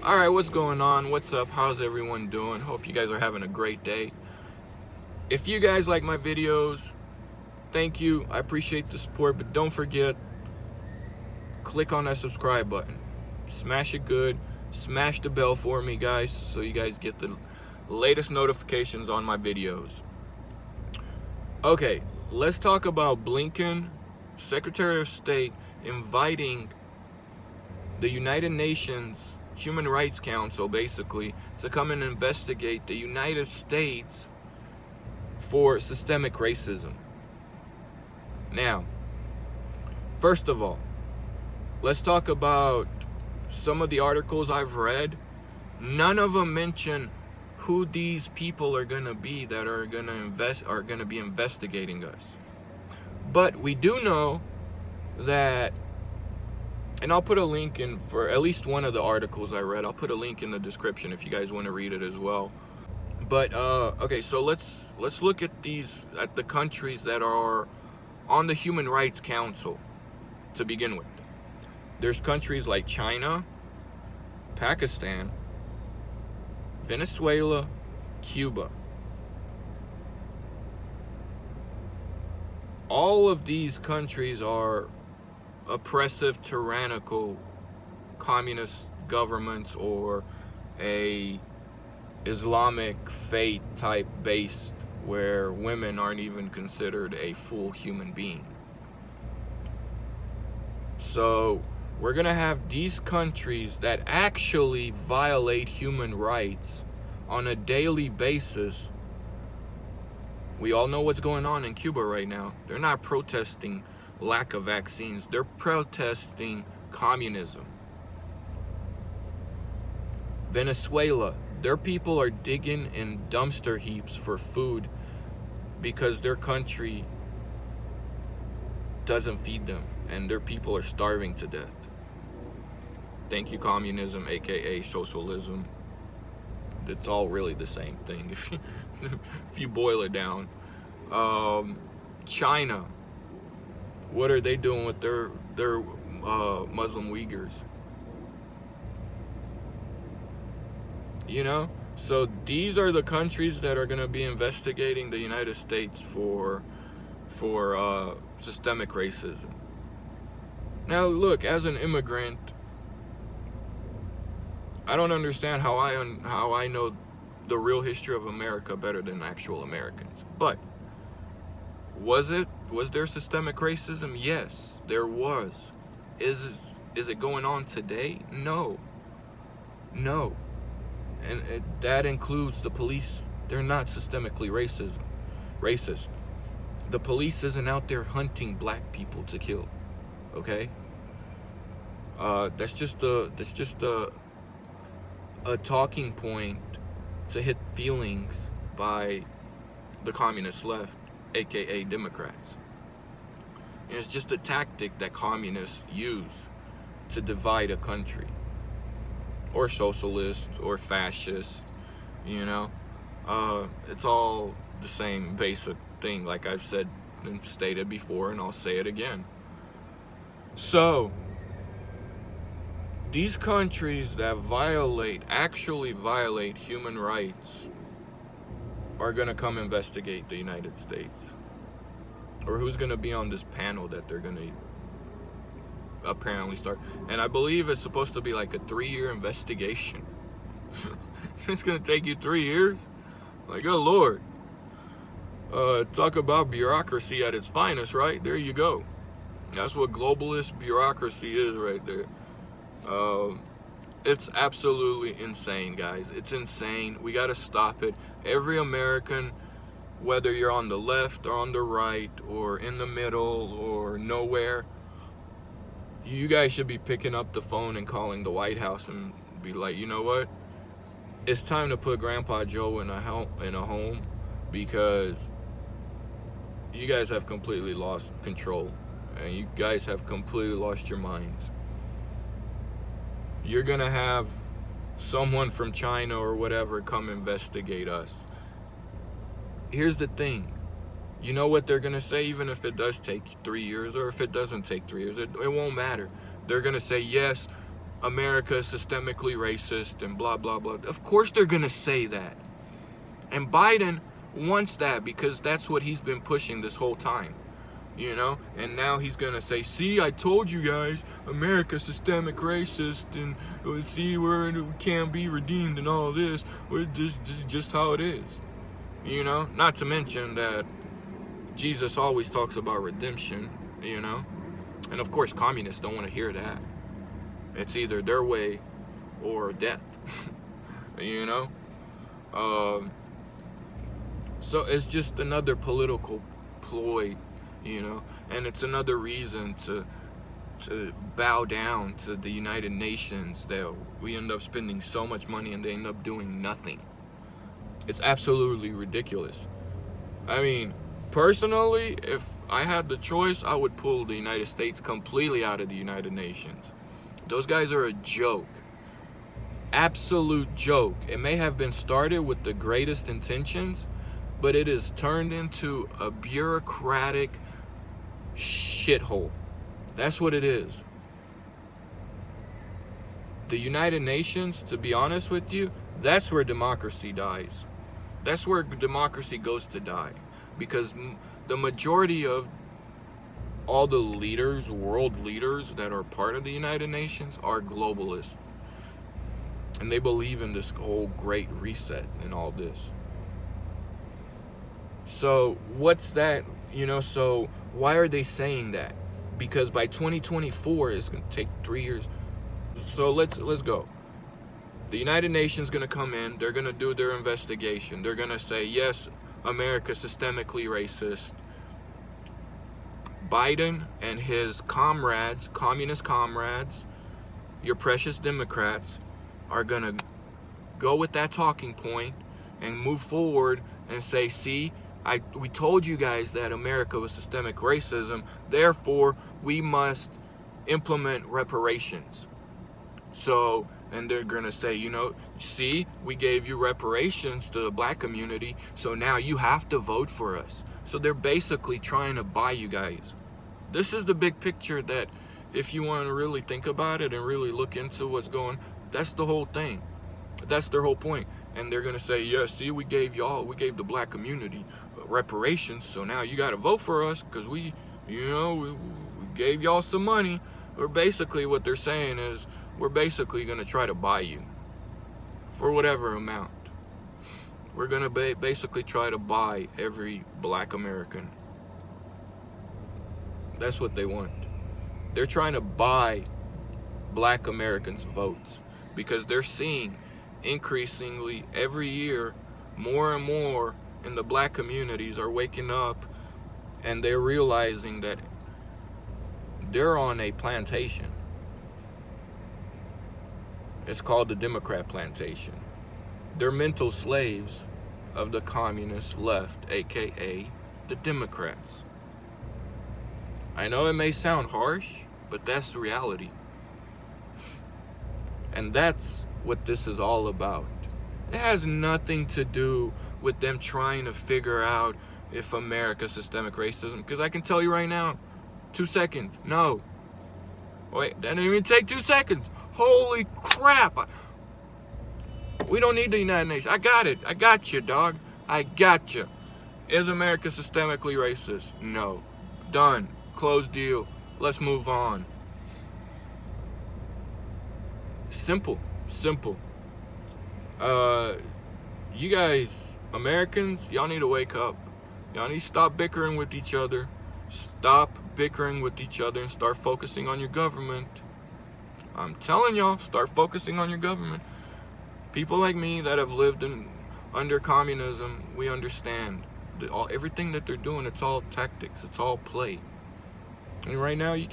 Alright, what's going on? What's up? How's everyone doing? Hope you guys are having a great day. If you guys like my videos, thank you. I appreciate the support, but don't forget, click on that subscribe button. Smash it good. Smash the bell for me, guys, so you guys get the latest notifications on my videos. Okay, let's talk about Blinken, Secretary of State, inviting the United Nations Human Rights Council, basically, to come and investigate the United States for systemic racism. Now, first of all, let's talk about some of the articles I've read. None of them mention who these people are going to be that are going to be investigating us. But we do know that, and I'll put a link in for at least one of the articles I read. I'll put a link in the description if you guys want to read it as well. But okay, so let's look at the countries that are on the Human Rights Council to begin with. There's countries like China, Pakistan, Venezuela, Cuba. All of these countries are oppressive, tyrannical, communist governments, or a Islamic faith type based, where women aren't even considered a full human being. So we're gonna have these countries that actually violate human rights on a daily basis. We all know what's going on in Cuba right now. They're not protesting lack of vaccines. They're protesting communism. Venezuela, their people are digging in dumpster heaps for food because their country doesn't feed them and their people are starving to death. Thank you, communism, aka socialism. It's all really the same thing if you boil it down. China, what are they doing with their Muslim Uyghurs? You know? So these are the countries that are going to be investigating the United States for systemic racism. Now look, as an immigrant, I don't understand how I know the real history of America better than actual Americans. But was there systemic racism? Yes, there was. Is it going on today? No. And that includes the police. They're not systemically racist. The police isn't out there hunting black people to kill. Okay? That's just a talking point to hit feelings by the communist left, aka Democrats. And it's just a tactic that communists use to divide a country, or socialists, or fascists. You know, it's all the same basic thing, like I've said and stated before, and I'll say it again. So these countries that actually violate human rights are going to come investigate the United States. Or who's going to be on this panel that they're going to apparently start. And I believe it's supposed to be like a 3-year investigation. It's going to take you 3 years? Like, oh Lord. Talk about bureaucracy at its finest, right? There you go. That's what globalist bureaucracy is right there. It's absolutely insane, guys. It's insane. We got to stop it. Every American, whether you're on the left or on the right or in the middle or nowhere, you guys should be picking up the phone and calling the White House and be like, you know what? It's time to put Grandpa Joe in a home, because you guys have completely lost control and you guys have completely lost your minds. You're gonna have someone from China or whatever come investigate us. Here's the thing. You know what they're gonna say, even if it does take 3 years or if it doesn't take 3 years, it won't matter. They're gonna say, yes, America is systemically racist and blah, blah, blah. Of course they're going to say that. And Biden wants that because that's what he's been pushing this whole time. You know, and now he's gonna say, see, I told you guys, America's systemic racist, and see, we can't be redeemed and all this. This is just how it is. You know, not to mention that Jesus always talks about redemption, you know, and of course communists don't want to hear that. It's either their way or death. You know, so it's just another political ploy. You know, and it's another reason to bow down to the United Nations, that we end up spending so much money and they end up doing nothing. It's absolutely ridiculous. I mean, personally, if I had the choice, I would pull the United States completely out of the United Nations. Those guys are a joke. Absolute joke. It may have been started with the greatest intentions, but it is turned into a bureaucratic shithole. That's what it is. The United Nations, to be honest with you, that's where democracy dies. That's where democracy goes to die. Because the majority of all the leaders, world leaders that are part of the United Nations are globalists. And they believe in this whole great reset and all this. So what's that, you know, so why are they saying that? Because by 2024, it's going to take 3 years. So let's go. The United Nations is going to come in. They're going to do their investigation. They're going to say, yes, America's systemically racist. Biden and his comrades, communist comrades, your precious Democrats, are going to go with that talking point and move forward and say, see, we told you guys that America was systemic racism, therefore we must implement reparations. So, and they're gonna say, you know, see, we gave you reparations to the black community, so now you have to vote for us. So they're basically trying to buy you guys. This is the big picture that, if you want to really think about it and really look into what's going, that's the whole thing. That's their whole point. And they're gonna say, yeah, see, we gave the black community reparations, so now you gotta vote for us because we gave y'all some money. Or basically what they're saying is, we're basically gonna try to buy you for whatever amount. We're gonna basically try to buy every black American. That's what they want. They're trying to buy black Americans' votes because they're seeing increasingly every year more and more in the black communities are waking up and they're realizing that they're on a plantation. It's called the Democrat plantation. They're mental slaves of the communist left, aka the Democrats. I know it may sound harsh, but that's the reality. And that's what this is all about. It has nothing to do with them trying to figure out if America's systemic racism, because I can tell you right now, 2 seconds, no. Wait, that didn't even take 2 seconds. Holy crap. We don't need the United Nations. I got it. I got you, dog. I got you. Is America systemically racist? No. Done. Closed deal. Let's move on. Simple. You guys, Americans, y'all need to wake up. Y'all need to stop bickering with each other. Stop bickering with each other and start focusing on your government. I'm telling y'all, start focusing on your government. People like me that have lived under communism, we understand that everything that they're doing, it's all tactics, it's all play. And right now, you're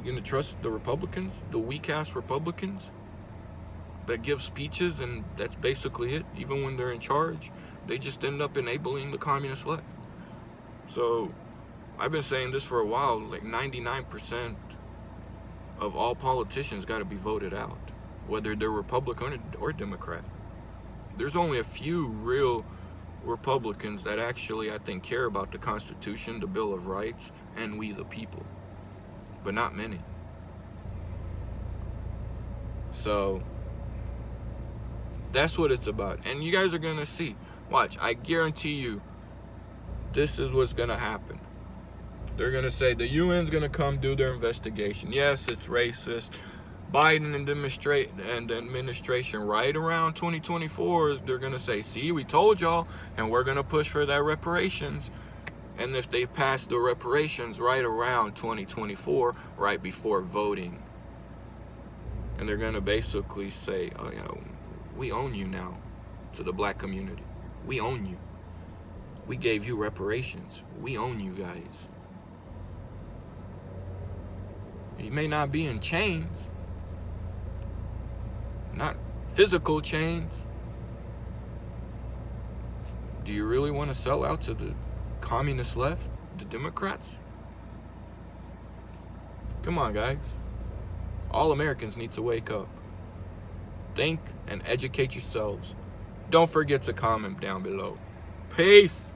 gonna trust the Republicans, the weak-ass Republicans that give speeches and that's basically it. Even when they're in charge, they just end up enabling the communist left. So I've been saying this for a while, like 99% of all politicians got to be voted out, whether they're Republican or Democrat. There's only a few real Republicans that actually, I think, care about the Constitution, the Bill of Rights, and we the people, but not many. So that's what it's about. And you guys are going to see. Watch, I guarantee you, this is what's going to happen. They're going to say the UN's going to come do their investigation. Yes, it's racist. Biden and the administration right around 2024, they're going to say, see, we told y'all, and we're going to push for that reparations. And if they pass the reparations right around 2024, right before voting, and they're going to basically say, oh, yeah, we own you now to the black community. We own you. We gave you reparations. We own you guys. You may not be in chains, not physical chains. Do you really want to sell out to the communist left, the Democrats? Come on, guys. All Americans need to wake up. Think and educate yourselves. Don't forget to comment down below. Peace.